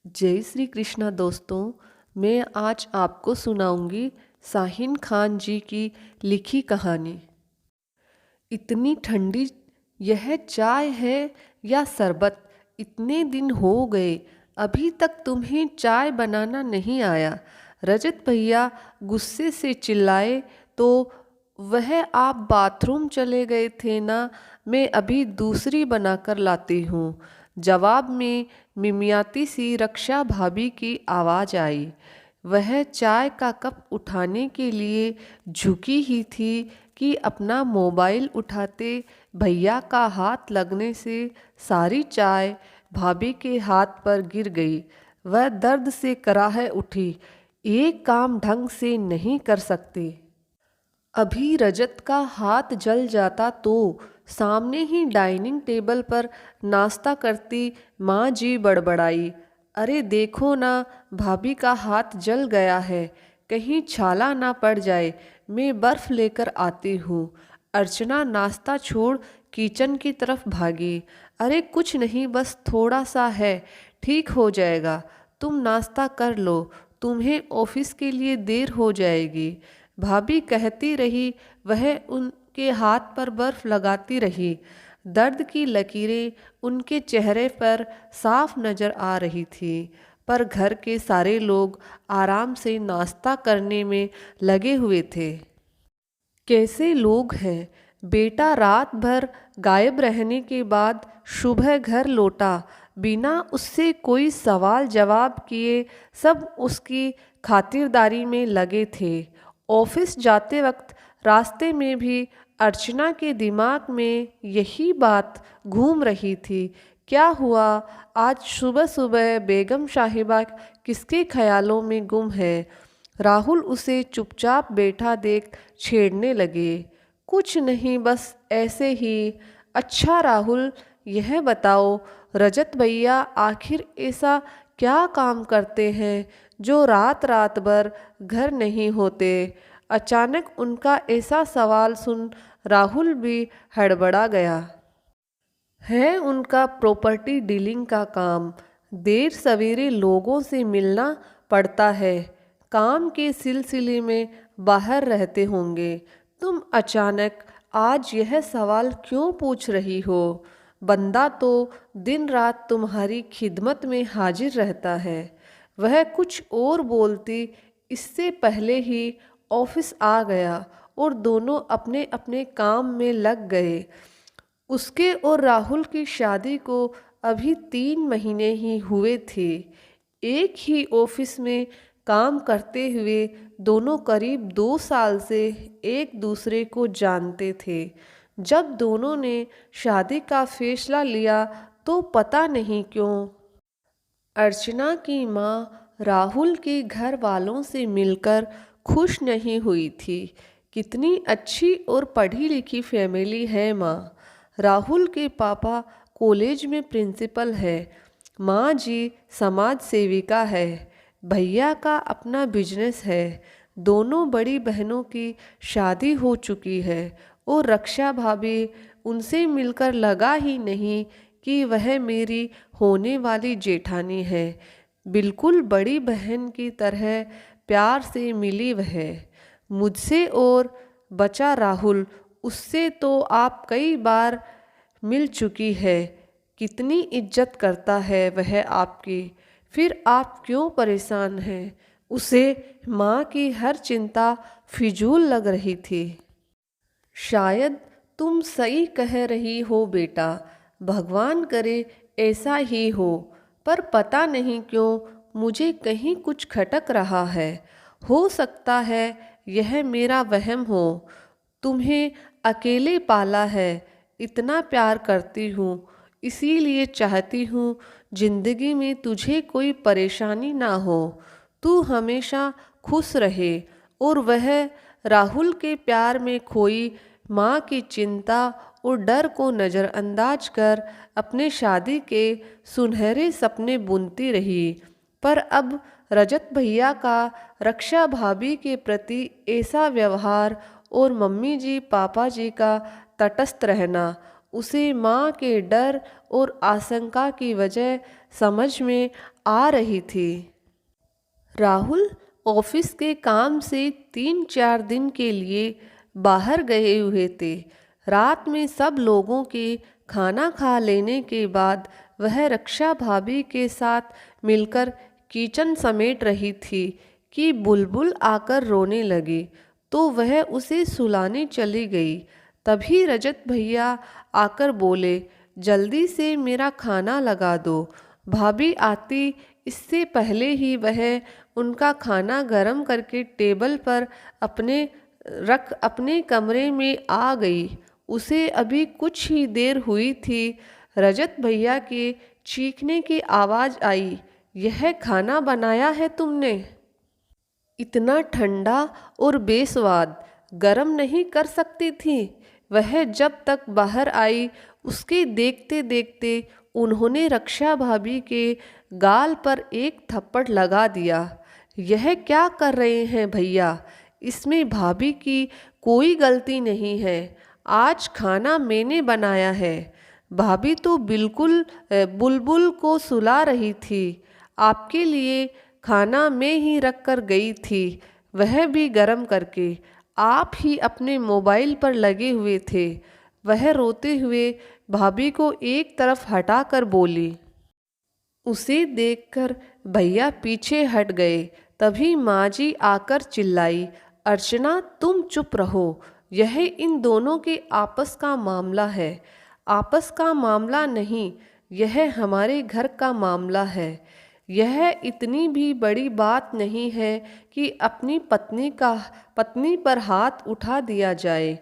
जय श्री कृष्णा दोस्तों। मैं आज आपको सुनाऊंगी साहिन खान जी की लिखी कहानी। इतनी ठंडी यह चाय है या शरबत? इतने दिन हो गए अभी तक तुम्हें चाय बनाना नहीं आया। रजत भैया गुस्से से चिल्लाए तो वह आप बाथरूम चले गए थे ना, मैं अभी दूसरी बनाकर लाती हूँ। जवाब में मिमियाती सी रक्षा भाभी की आवाज़ आई। वह चाय का कप उठाने के लिए झुकी ही थी कि अपना मोबाइल उठाते भैया का हाथ लगने से सारी चाय भाभी के हाथ पर गिर गई। वह दर्द से कराह उठी। एक काम ढंग से नहीं कर सकते। अभी रजत का हाथ जल जाता तो सामने ही डाइनिंग टेबल पर नाश्ता करती माँ जी बड़बड़ाई। अरे देखो ना, भाभी का हाथ जल गया है, कहीं छाला ना पड़ जाए, मैं बर्फ़ लेकर आती हूँ। अर्चना नाश्ता छोड़ किचन की तरफ भागी। अरे कुछ नहीं, बस थोड़ा सा है, ठीक हो जाएगा, तुम नाश्ता कर लो, तुम्हें ऑफिस के लिए देर हो जाएगी, भाभी कहती रही। वह उनके हाथ पर बर्फ लगाती रही। दर्द की लकीरें उनके चेहरे पर साफ नजर आ रही थी। पर घर के सारे लोग आराम से नाश्ता करने में लगे हुए थे। कैसे लोग हैं? बेटा रात भर गायब रहने के बाद सुबह घर लौटा, बिना उससे कोई सवाल जवाब किए। सब उसकी खातिरदारी में लगे थे। ऑफिस जाते वक्त रास्ते में भी अर्चना के दिमाग में यही बात घूम रही थी। क्या हुआ आज सुबह सुबह बेगम साहिबा किसके ख्यालों में गुम है? राहुल उसे चुपचाप बैठा देख छेड़ने लगे। कुछ नहीं, बस ऐसे ही। अच्छा राहुल, यह बताओ, रजत भैया आखिर ऐसा क्या काम करते हैं जो रात रात भर घर नहीं होते? अचानक उनका ऐसा सवाल सुन राहुल भी हड़बड़ा गया। है उनका प्रॉपर्टी डीलिंग का काम। देर सवेरे लोगों से मिलना पड़ता है, काम के सिलसिले में बाहर रहते होंगे। तुम अचानक आज यह सवाल क्यों पूछ रही हो? बंदा तो दिन रात तुम्हारी खिदमत में हाजिर रहता है। वह कुछ और बोलती इससे पहले ही ऑफिस आ गया और दोनों अपने अपने काम में लग गए। उसके और राहुल की शादी को अभी 3 महीने ही हुए थे। एक ही ऑफिस में काम करते हुए दोनों करीब 2 साल से एक दूसरे को जानते थे। जब दोनों ने शादी का फैसला लिया तो पता नहीं क्यों अर्चना की माँ राहुल के घर वालों से मिलकर खुश नहीं हुई थी। कितनी अच्छी और पढ़ी लिखी फैमिली है माँ। राहुल के पापा कॉलेज में प्रिंसिपल है, माँ जी समाज सेविका है, भैया का अपना बिजनेस है, दोनों बड़ी बहनों की शादी हो चुकी है और रक्षा भाभी उनसे मिलकर लगा ही नहीं कि वह मेरी होने वाली जेठानी है। बिल्कुल बड़ी बहन की तरह प्यार से मिली वह मुझसे। और बचा राहुल, उससे तो आप कई बार मिल चुकी है। कितनी इज्जत करता है वह आपकी। फिर आप क्यों परेशान हैं? उसे माँ की हर चिंता फिजूल लग रही थी। शायद तुम सही कह रही हो बेटा, भगवान करे ऐसा ही हो, पर पता नहीं क्यों मुझे कहीं कुछ खटक रहा है। हो सकता है यह मेरा वहम हो। तुम्हें अकेले पाला है, इतना प्यार करती हूँ, इसीलिए चाहती हूँ जिंदगी में तुझे कोई परेशानी ना हो, तू हमेशा खुश रहे। और वह राहुल के प्यार में खोई माँ की चिंता और डर को नज़रअंदाज कर अपने शादी के सुनहरे सपने बुनती रही। पर अब रजत भैया का रक्षा भाभी के प्रति ऐसा व्यवहार और मम्मी जी पापा जी का तटस्थ रहना उसे माँ के डर और आशंका की वजह समझ में आ रही थी। राहुल ऑफिस के काम से 3-4 दिन के लिए बाहर गए हुए थे। रात में सब लोगों के खाना खा लेने के बाद वह रक्षा भाभी के साथ मिलकर किचन समेट रही थी कि बुलबुल आकर रोने लगी, तो वह उसे सुलाने चली गई। तभी रजत भैया आकर बोले, जल्दी से मेरा खाना लगा दो। भाभी आती इससे पहले ही वह उनका खाना गरम करके टेबल पर अपने कमरे में आ गई। उसे अभी कुछ ही देर हुई थी, रजत भैया के चीखने की आवाज़ आई, यह खाना बनाया है तुमने? इतना ठंडा और बेस्वाद गरम नहीं कर सकती थी? वह जब तक बाहर आई उसके देखते देखते उन्होंने रक्षा भाभी के गाल पर एक थप्पड़ लगा दिया। यह क्या कर रहे हैं भैया? इसमें भाभी की कोई गलती नहीं है। आज खाना मैंने बनाया है। भाभी तो बिल्कुल बुलबुल को सुला रही थी। आपके लिए खाना मैं ही रख कर गई थी, वह भी गरम करके। आप ही अपने मोबाइल पर लगे हुए थे। वह रोते हुए भाभी को एक तरफ हटा कर बोली। उसे देखकर भैया पीछे हट गए। तभी माँ जी आकर चिल्लाई, अर्चना तुम चुप रहो, यह इन दोनों के आपस का मामला है। आपस का मामला नहीं, यह हमारे घर का मामला है। यह इतनी भी बड़ी बात नहीं है कि अपनी पत्नी पर हाथ उठा दिया जाए।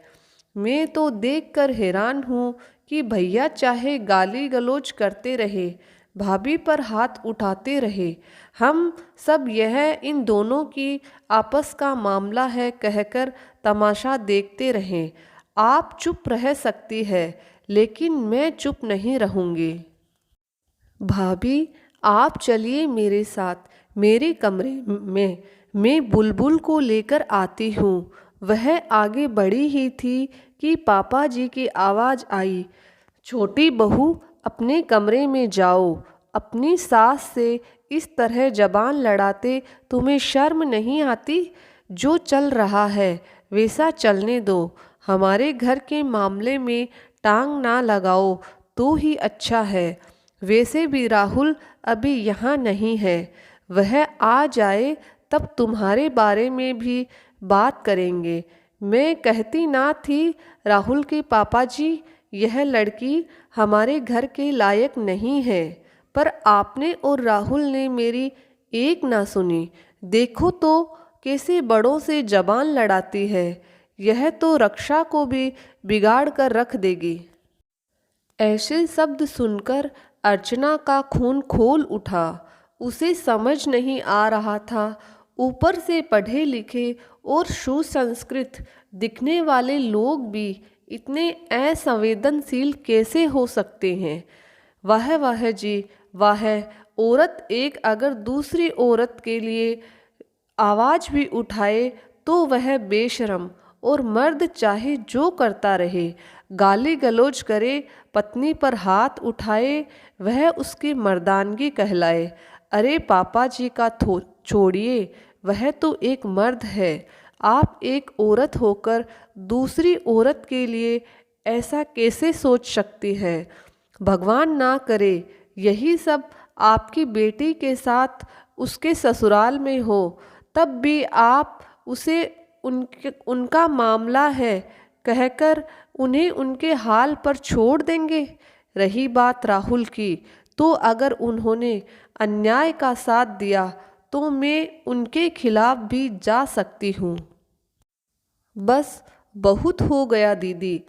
मैं तो देखकर हैरान हूँ कि भैया चाहे गाली गलौज करते रहे, भाभी पर हाथ उठाते रहे, हम सब यह इन दोनों की आपस का मामला है कहकर तमाशा देखते रहें। आप चुप रह सकती है, लेकिन मैं चुप नहीं रहूँगी। भाभी आप चलिए मेरे साथ, मेरे कमरे में। मैं बुलबुल को लेकर आती हूँ। वह आगे बढ़ी ही थी कि पापा जी की आवाज़ आई, छोटी बहू अपने कमरे में जाओ। अपनी सास से इस तरह जबान लड़ाते तुम्हें शर्म नहीं आती? जो चल रहा है वैसा चलने दो। हमारे घर के मामले में टांग ना लगाओ तो ही अच्छा है। वैसे भी राहुल अभी यहाँ नहीं है, वह आ जाए तब तुम्हारे बारे में भी बात करेंगे। मैं कहती ना थी राहुल के पापा जी, यह लड़की हमारे घर के लायक नहीं है, पर आपने और राहुल ने मेरी एक ना सुनी। देखो तो कैसे बड़ों से जबान लड़ाती है। यह तो रक्षा को भी बिगाड़ कर रख देगी। ऐसे शब्द सुनकर अर्चना का खून खोल उठा। उसे समझ नहीं आ रहा था, ऊपर से पढ़े लिखे और सुसंस्कृत दिखने वाले लोग भी इतने असंवेदनशील कैसे हो सकते हैं। वाह जी वाह, औरत एक अगर दूसरी औरत के लिए आवाज़ भी उठाए तो वह बेशरम, और मर्द चाहे जो करता रहे, गाली गलौज करे, पत्नी पर हाथ उठाए, वह उसकी मर्दानगी कहलाए। अरे पापा जी का छोड़िए, वह तो एक मर्द है। आप एक औरत होकर दूसरी औरत के लिए ऐसा कैसे सोच सकती है? भगवान ना करे यही सब आपकी बेटी के साथ उसके ससुराल में हो, तब भी आप उसे उनका मामला है कहकर उन्हें उनके हाल पर छोड़ देंगे। रही बात राहुल की, तो अगर उन्होंने अन्याय का साथ दिया तो मैं उनके खिलाफ भी जा सकती हूँ। बस बहुत हो गया दीदी।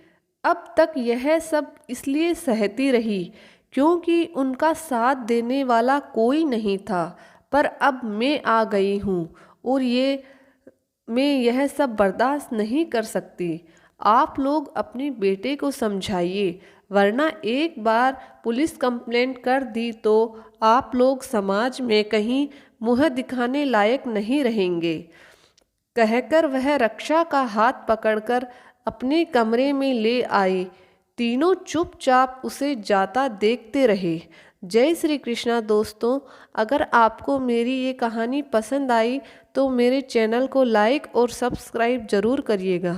अब तक यह सब इसलिए सहती रही क्योंकि उनका साथ देने वाला कोई नहीं था, पर अब मैं आ गई हूँ और मैं यह सब बर्दाश्त नहीं कर सकती। आप लोग अपने बेटे को समझाइए, वरना एक बार पुलिस कंप्लेंट कर दी तो आप लोग समाज में कहीं मुँह दिखाने लायक नहीं रहेंगे। कहकर वह रक्षा का हाथ पकड़कर अपने कमरे में ले आई। तीनों चुपचाप उसे जाता देखते रहे। जय श्री कृष्णा दोस्तों, अगर आपको मेरी ये कहानी पसंद आई तो मेरे चैनल को लाइक और सब्सक्राइब ज़रूर करिएगा।